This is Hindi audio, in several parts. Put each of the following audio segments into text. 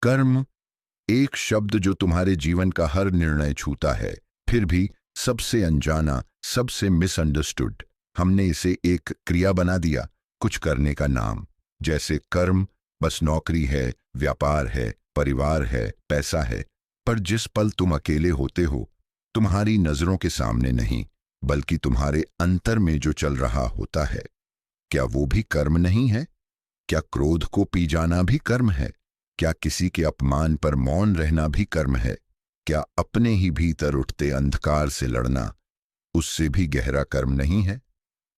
कर्म, एक शब्द जो तुम्हारे जीवन का हर निर्णय छूता है, फिर भी सबसे अनजाना, सबसे मिसअंडरस्टूड। हमने इसे एक क्रिया बना दिया, कुछ करने का नाम। जैसे कर्म बस नौकरी है, व्यापार है, परिवार है, पैसा है। पर जिस पल तुम अकेले होते हो, तुम्हारी नजरों के सामने नहीं, बल्कि तुम्हारे अंतर में जो चल रहा होता है, क्या वो भी कर्म नहीं है? क्या क्रोध को पी जाना भी कर्म है? क्या किसी के अपमान पर मौन रहना भी कर्म है? क्या अपने ही भीतर उठते अंधकार से लड़ना उससे भी गहरा कर्म नहीं है?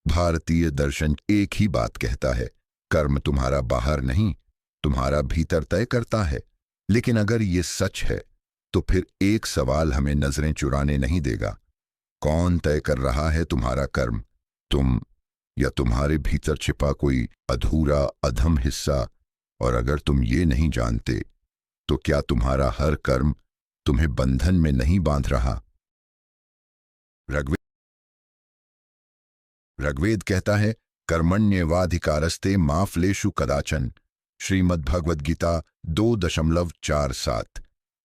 भारतीय दर्शन एक ही बात कहता है, कर्म तुम्हारा बाहर नहीं, तुम्हारा भीतर तय करता है। लेकिन अगर ये सच है, तो फिर एक सवाल हमें नजरें चुराने नहीं देगा। कौन तय कर रहा है तुम्हारा कर्म? तुम, या तुम्हारे भीतर छिपा कोई अधूरा अधम हिस्सा? और अगर तुम ये नहीं जानते, तो क्या तुम्हारा हर कर्म तुम्हें बंधन में नहीं बांध रहा? ऋग्वेद ऋग्वेद कहता है, कर्मण्येवाधिकारस्ते मा फलेषु कदाचन। श्रीमद्भगवद गीता 2.47।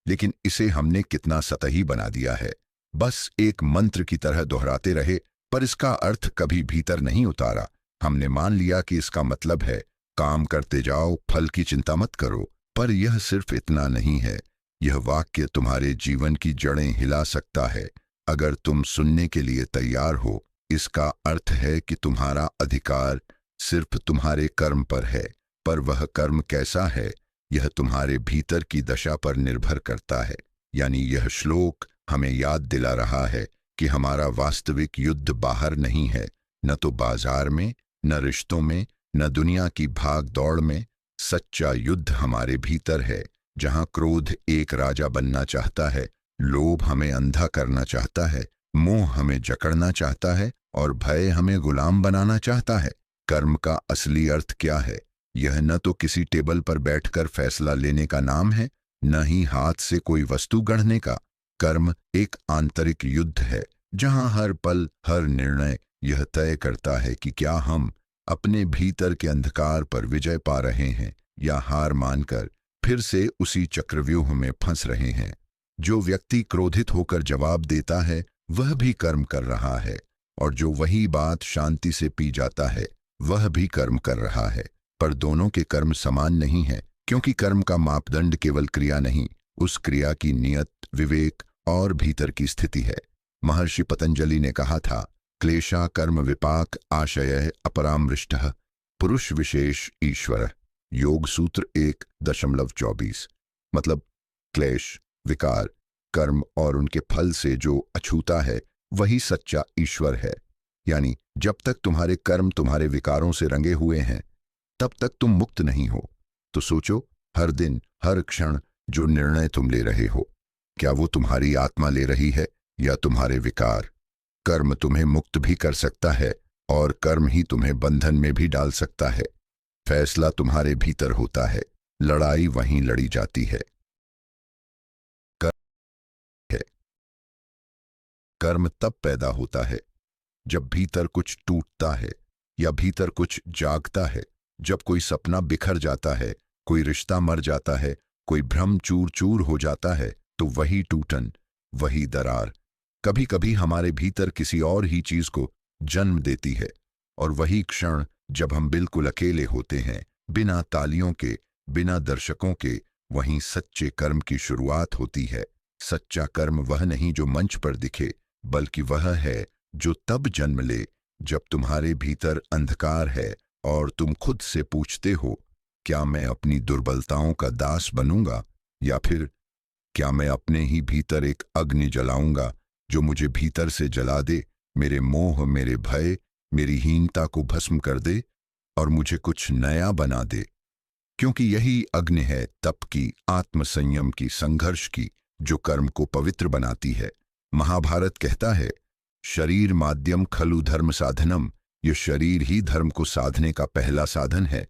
लेकिन इसे हमने कितना सतही बना दिया है, बस एक मंत्र की तरह दोहराते रहे, पर इसका अर्थ कभी भीतर नहीं उतारा। हमने मान लिया कि इसका मतलब है, काम करते जाओ, फल की चिंता मत करो। पर यह सिर्फ इतना नहीं है, यह वाक्य तुम्हारे जीवन की जड़ें हिला सकता है, अगर तुम सुनने के लिए तैयार हो। इसका अर्थ है कि तुम्हारा अधिकार सिर्फ तुम्हारे कर्म पर है, पर वह कर्म कैसा है, यह तुम्हारे भीतर की दशा पर निर्भर करता है। यानी यह श्लोक हमें याद दिला रहा है कि हमारा वास्तविक युद्ध बाहर नहीं है, न तो बाजार में, न रिश्तों में, न दुनिया की भाग दौड़ में। सच्चा युद्ध हमारे भीतर है, जहां क्रोध एक राजा बनना चाहता है, लोभ हमें अंधा करना चाहता है, मोह हमें जकड़ना चाहता है, और भय हमें गुलाम बनाना चाहता है। कर्म का असली अर्थ क्या है? यह न तो किसी टेबल पर बैठकर फैसला लेने का नाम है, न ही हाथ से कोई वस्तु गढ़ने का। कर्म एक आंतरिक युद्ध है, जहां हर पल, हर निर्णय यह तय करता है कि क्या हम अपने भीतर के अंधकार पर विजय पा रहे हैं, या हार मानकर फिर से उसी चक्रव्यूह में फंस रहे हैं। जो व्यक्ति क्रोधित होकर जवाब देता है, वह भी कर्म कर रहा है, और जो वही बात शांति से पी जाता है, वह भी कर्म कर रहा है। पर दोनों के कर्म समान नहीं है, क्योंकि कर्म का मापदंड केवल क्रिया नहीं, उस क्रिया की नियत, विवेक और भीतर की स्थिति है। महर्षि पतंजलि ने कहा था, क्लेशा कर्म विपाक आशय अपरामृष्टः पुरुष विशेष ईश्वर। योग सूत्र 1.24। मतलब क्लेश, विकार, कर्म और उनके फल से जो अछूता है, वही सच्चा ईश्वर है। यानी जब तक तुम्हारे कर्म तुम्हारे विकारों से रंगे हुए हैं, तब तक तुम मुक्त नहीं हो। तो सोचो, हर दिन, हर क्षण जो निर्णय तुम ले रहे हो, क्या वो तुम्हारी आत्मा ले रही है या तुम्हारे विकार? कर्म तुम्हें मुक्त भी कर सकता है, और कर्म ही तुम्हें बंधन में भी डाल सकता है। फैसला तुम्हारे भीतर होता है, लड़ाई वहीं लड़ी जाती है। कर्म तब पैदा होता है जब भीतर कुछ टूटता है, या भीतर कुछ जागता है। जब कोई सपना बिखर जाता है, कोई रिश्ता मर जाता है, कोई भ्रम चूर चूर हो जाता है, तो वही टूटन, वही दरार कभी कभी हमारे भीतर किसी और ही चीज को जन्म देती है। और वही क्षण जब हम बिल्कुल अकेले होते हैं, बिना तालियों के, बिना दर्शकों के, वहीं सच्चे कर्म की शुरुआत होती है। सच्चा कर्म वह नहीं जो मंच पर दिखे, बल्कि वह है जो तब जन्म ले जब तुम्हारे भीतर अंधकार है और तुम खुद से पूछते हो, क्या मैं अपनी दुर्बलताओं का दास बनूंगा, या फिर क्या मैं अपने ही भीतर एक अग्नि जलाऊंगा जो मुझे भीतर से जला दे, मेरे मोह, मेरे भय, मेरी हीनता को भस्म कर दे और मुझे कुछ नया बना दे। क्योंकि यही अग्नि है तप की, आत्मसंयम की, संघर्ष की, जो कर्म को पवित्र बनाती है। महाभारत कहता है, शरीर माध्यम खलु धर्म साधनम। ये शरीर ही धर्म को साधने का पहला साधन है।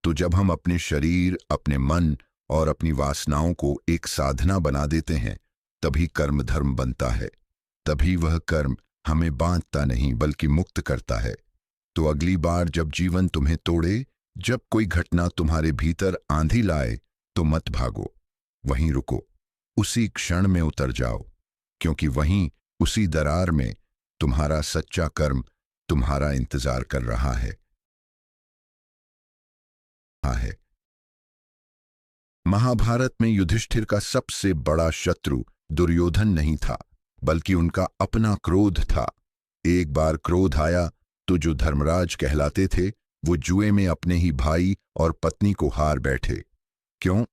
तो जब हम अपने शरीर, अपने मन और अपनी वासनाओं को एक साधना बना देते हैं, तभी कर्म धर्म बनता है। तभी वह कर्म हमें बांधता नहीं बल्कि मुक्त करता है। तो अगली बार जब जीवन तुम्हें तोड़े, जब कोई घटना तुम्हारे भीतर आंधी लाए, तो मत भागो, वहीं रुको, उसी क्षण में उतर जाओ, क्योंकि वहीं उसी दरार में तुम्हारा सच्चा कर्म तुम्हारा इंतजार कर रहा है। महाभारत में युधिष्ठिर का सबसे बड़ा शत्रु दुर्योधन नहीं था, बल्कि उनका अपना क्रोध था। एक बार क्रोध आया तो जो धर्मराज कहलाते थे वो जुए में अपने ही भाई और पत्नी को हार बैठे। क्यों?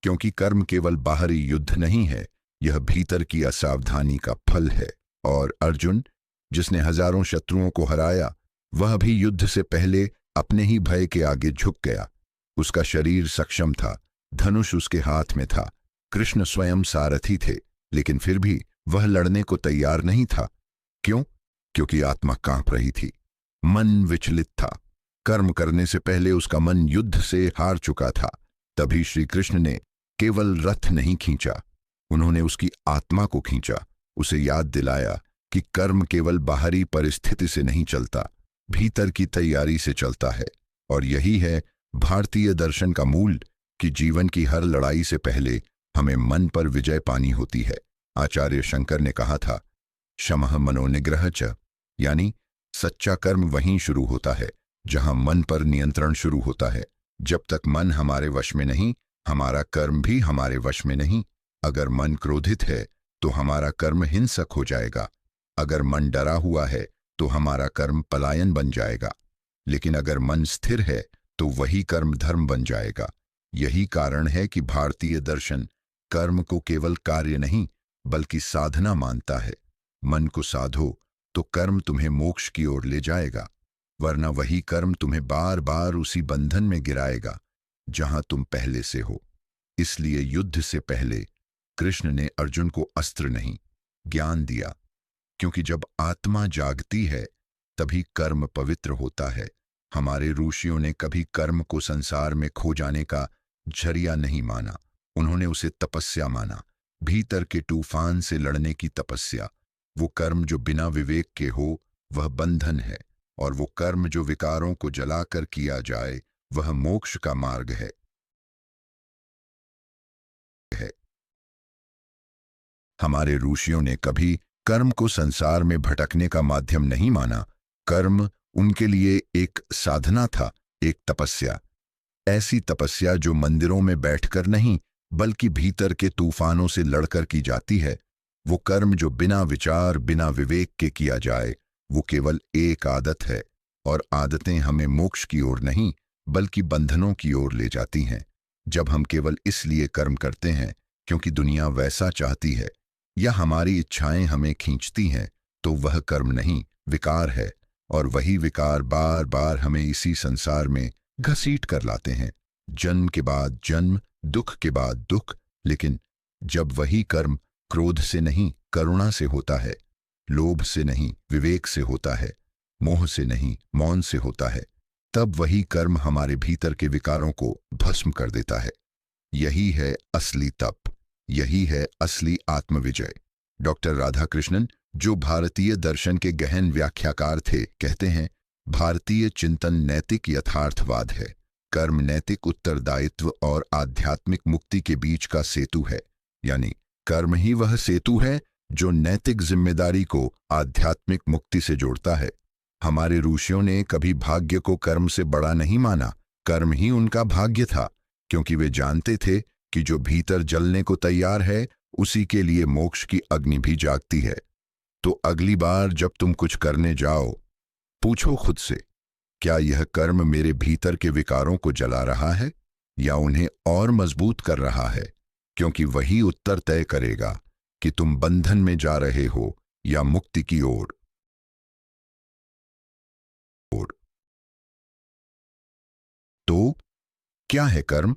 क्योंकि कर्म केवल बाहरी युद्ध नहीं है, यह भीतर की असावधानी का फल है। और अर्जुन, जिसने हजारों शत्रुओं को हराया, वह भी युद्ध से पहले अपने ही भय के आगे झुक गया। उसका शरीर सक्षम था, धनुष उसके हाथ में था, कृष्ण स्वयं सारथी थे, लेकिन फिर भी वह लड़ने को तैयार नहीं था। क्यों? क्योंकि आत्मा कांप रही थी, मन विचलित था। कर्म करने से पहले उसका मन युद्ध से हार चुका था। तभी श्री कृष्ण ने केवल रथ नहीं खींचा, उन्होंने उसकी आत्मा को खींचा, उसे याद दिलाया कि कर्म केवल बाहरी परिस्थिति से नहीं चलता, भीतर की तैयारी से चलता है। और यही है भारतीय दर्शन का मूल, कि जीवन की हर लड़ाई से पहले हमें मन पर विजय पानी होती है। आचार्य शंकर ने कहा था, शमः मनोनिग्रह च, यानी सच्चा कर्म वहीं शुरू होता है जहां मन पर नियंत्रण शुरू होता है। जब तक मन हमारे वश में नहीं, हमारा कर्म भी हमारे वश में नहीं। अगर मन क्रोधित है तो हमारा कर्म हिंसक हो जाएगा, अगर मन डरा हुआ है तो हमारा कर्म पलायन बन जाएगा, लेकिन अगर मन स्थिर है तो वही कर्म धर्म बन जाएगा। यही कारण है कि भारतीय दर्शन कर्म को केवल कार्य नहीं बल्कि साधना मानता है। मन को साधो तो कर्म तुम्हें मोक्ष की ओर ले जाएगा, वरना वही कर्म तुम्हें बार बार उसी बंधन में गिराएगा जहां तुम पहले से हो। इसलिए युद्ध से पहले कृष्ण ने अर्जुन को अस्त्र नहीं, ज्ञान दिया, क्योंकि जब आत्मा जागती है तभी कर्म पवित्र होता है। हमारे ऋषियों ने कभी कर्म को संसार में खो जाने का जरिया नहीं माना, उन्होंने उसे तपस्या माना, भीतर के तूफान से लड़ने की तपस्या। वो कर्म जो बिना विवेक के हो वह बंधन है, और वो कर्म जो विकारों को जलाकर किया जाए वह मोक्ष का मार्ग है। हमारे ऋषियों ने कभी कर्म को संसार में भटकने का माध्यम नहीं माना, कर्म उनके लिए एक साधना था, एक तपस्या। ऐसी तपस्या जो मंदिरों में बैठकर नहीं बल्कि भीतर के तूफानों से लड़कर की जाती है। वो कर्म जो बिना विचार बिना विवेक के किया जाए वो केवल एक आदत है, और आदतें हमें मोक्ष की ओर नहीं बल्कि बंधनों की ओर ले जाती हैं। जब हम केवल इसलिए कर्म करते हैं क्योंकि दुनिया वैसा चाहती है या हमारी इच्छाएं हमें खींचती हैं, तो वह कर्म नहीं, विकार है, और वही विकार बार बार हमें इसी संसार में घसीट कर लाते हैं, जन्म के बाद जन्म, दुख के बाद दुख। लेकिन जब वही कर्म क्रोध से नहीं करुणा से होता है, लोभ से नहीं विवेक से होता है, मोह से नहीं मौन से होता है, तब वही कर्म हमारे भीतर के विकारों को भस्म कर देता है। यही है असली तप, यही है असली आत्मविजय। डॉक्टर राधाकृष्णन, जो भारतीय दर्शन के गहन व्याख्याकार थे, कहते हैं, भारतीय चिंतन नैतिक यथार्थवाद है। कर्म नैतिक उत्तरदायित्व और आध्यात्मिक मुक्ति के बीच का सेतु है, यानी कर्म ही वह सेतु है जो नैतिक जिम्मेदारी को आध्यात्मिक मुक्ति से जोड़ता है। हमारे ऋषियों ने कभी भाग्य को कर्म से बड़ा नहीं माना, कर्म ही उनका भाग्य था, क्योंकि वे जानते थे कि जो भीतर जलने को तैयार है उसी के लिए मोक्ष की अग्नि भी जागती है। तो अगली बार जब तुम कुछ करने जाओ, पूछो खुद से, क्या यह कर्म मेरे भीतर के विकारों को जला रहा है या उन्हें और मजबूत कर रहा है? क्योंकि वही उत्तर तय करेगा कि तुम बंधन में जा रहे हो या मुक्ति की ओर। तो क्या है कर्म?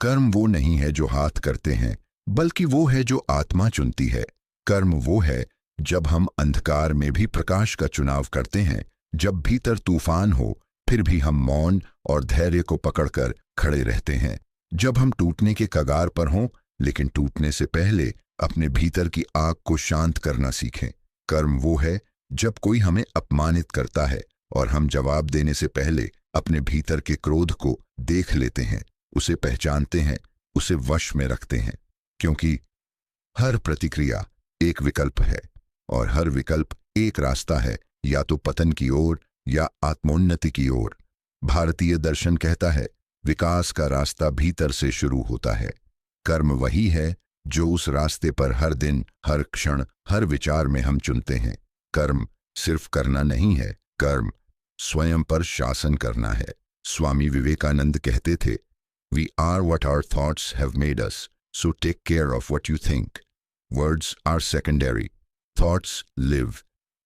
कर्म वो नहीं है जो हाथ करते हैं, बल्कि वो है जो आत्मा चुनती है। कर्म वो है जब हम अंधकार में भी प्रकाश का चुनाव करते हैं, जब भीतर तूफान हो फिर भी हम मौन और धैर्य को पकड़कर खड़े रहते हैं, जब हम टूटने के कगार पर हों लेकिन टूटने से पहले अपने भीतर की आग को शांत करना सीखें। कर्म वो है जब कोई हमें अपमानित करता है और हम जवाब देने से पहले अपने भीतर के क्रोध को देख लेते हैं, उसे पहचानते हैं, उसे वश में रखते हैं। क्योंकि हर प्रतिक्रिया एक विकल्प है और हर विकल्प एक रास्ता है, या तो पतन की ओर या आत्मोन्नति की ओर। भारतीय दर्शन कहता है, विकास का रास्ता भीतर से शुरू होता है। कर्म वही है जो उस रास्ते पर हर दिन, हर क्षण, हर विचार में हम चुनते हैं। कर्म सिर्फ करना नहीं है, कर्म स्वयं पर शासन करना है। स्वामी विवेकानंद कहते थे, we are what our thoughts have made us, so take care of what you think. Words are secondary, thoughts live,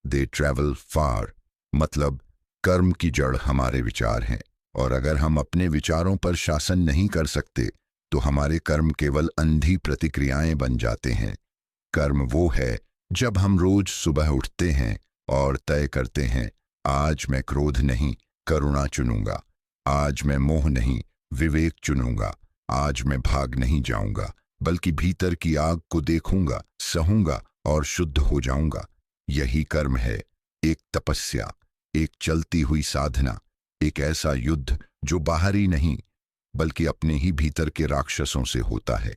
they travel far. मतलब कर्म की जड़ हमारे विचार हैं, और अगर हम अपने विचारों पर शासन नहीं कर सकते तो हमारे कर्म केवल अंधी प्रतिक्रियाएं बन जाते हैं। कर्म वो है जब हम रोज सुबह उठते हैं और तय करते हैं, आज मैं क्रोध नहीं, करुणा चुनूंगा। आज मैं मोह नहीं, विवेक चुनूंगा। आज मैं भाग नहीं जाऊंगा, बल्कि भीतर की आग को देखूंगा, सहूंगा और शुद्ध हो जाऊंगा। यही कर्म है, एक तपस्या, एक चलती हुई साधना, एक ऐसा युद्ध जो बाहरी नहीं बल्कि अपने ही भीतर के राक्षसों से होता है।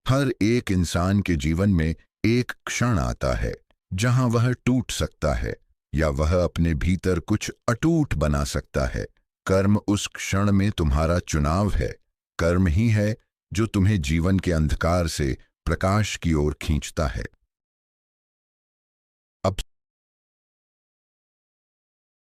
हर एक इंसान के जीवन में एक क्षण आता है जहां वह टूट सकता है या वह अपने भीतर कुछ अटूट बना सकता है। कर्म उस क्षण में तुम्हारा चुनाव है। कर्म ही है जो तुम्हें जीवन के अंधकार से प्रकाश की ओर खींचता है। अब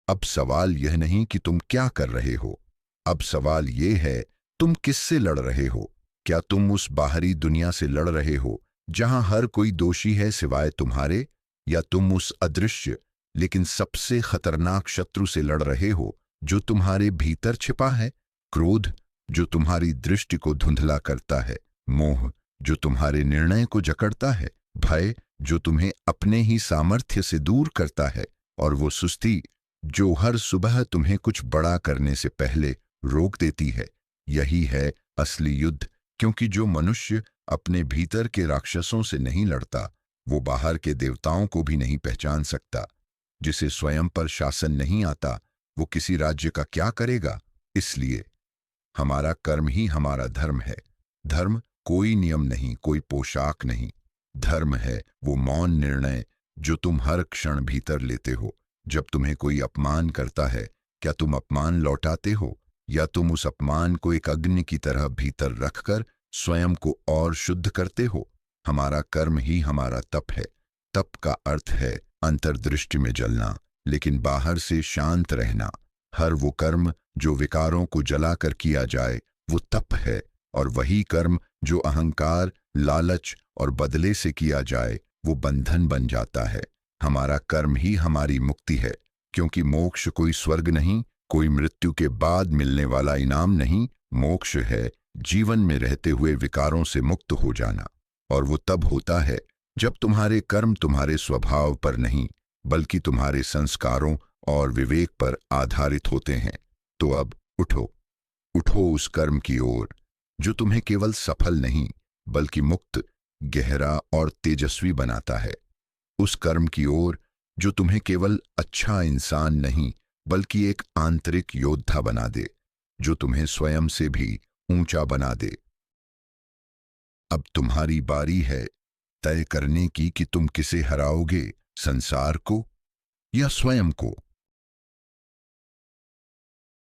अब सवाल यह नहीं कि तुम क्या कर रहे हो, अब सवाल यह है तुम किससे लड़ रहे हो। क्या तुम उस बाहरी दुनिया से लड़ रहे हो जहां हर कोई दोषी है सिवाय तुम्हारे, या तुम उस अदृश्य लेकिन सबसे खतरनाक शत्रु से लड़ रहे हो जो तुम्हारे भीतर छिपा है। क्रोध जो तुम्हारी दृष्टि को धुंधला करता है, मोह जो तुम्हारे निर्णय को जकड़ता है, भय जो तुम्हें अपने ही सामर्थ्य से दूर करता है, और वो सुस्ती जो हर सुबह तुम्हें कुछ बड़ा करने से पहले रोक देती है। यही है असली युद्ध, क्योंकि जो मनुष्य अपने भीतर के राक्षसों से नहीं लड़ता वो बाहर के देवताओं को भी नहीं पहचान सकता। जिसे स्वयं पर शासन नहीं आता वो किसी राज्य का क्या करेगा। इसलिए हमारा कर्म ही हमारा धर्म है। धर्म कोई नियम नहीं, कोई पोशाक नहीं। धर्म है वो मौन निर्णय जो तुम हर क्षण भीतर लेते हो। जब तुम्हें कोई अपमान करता है, क्या तुम अपमान लौटाते हो, या तुम उस अपमान को एक अग्नि की तरह भीतर रखकर स्वयं को और शुद्ध करते हो। हमारा कर्म ही हमारा तप है। तप का अर्थ है अंतर्दृष्टि में जलना, लेकिन बाहर से शांत रहना। हर वो कर्म जो विकारों को जलाकर किया जाए वो तप है, और वही कर्म जो अहंकार, लालच और बदले से किया जाए वो बंधन बन जाता है। हमारा कर्म ही हमारी मुक्ति है, क्योंकि मोक्ष कोई स्वर्ग नहीं, कोई मृत्यु के बाद मिलने वाला इनाम नहीं। मोक्ष है जीवन में रहते हुए विकारों से मुक्त हो जाना, और वो तब होता है जब तुम्हारे कर्म तुम्हारे स्वभाव पर नहीं बल्कि तुम्हारे संस्कारों और विवेक पर आधारित होते हैं। तो अब उठो, उठो उस कर्म की ओर जो तुम्हें केवल सफल नहीं बल्कि मुक्त, गहरा और तेजस्वी बनाता है। उस कर्म की ओर जो तुम्हें केवल अच्छा इंसान नहीं बल्कि एक आंतरिक योद्धा बना दे, जो तुम्हें स्वयं से भी ऊंचा बना दे। अब तुम्हारी बारी है तय करने की कि तुम किसे हराओगे, संसार को या स्वयं को।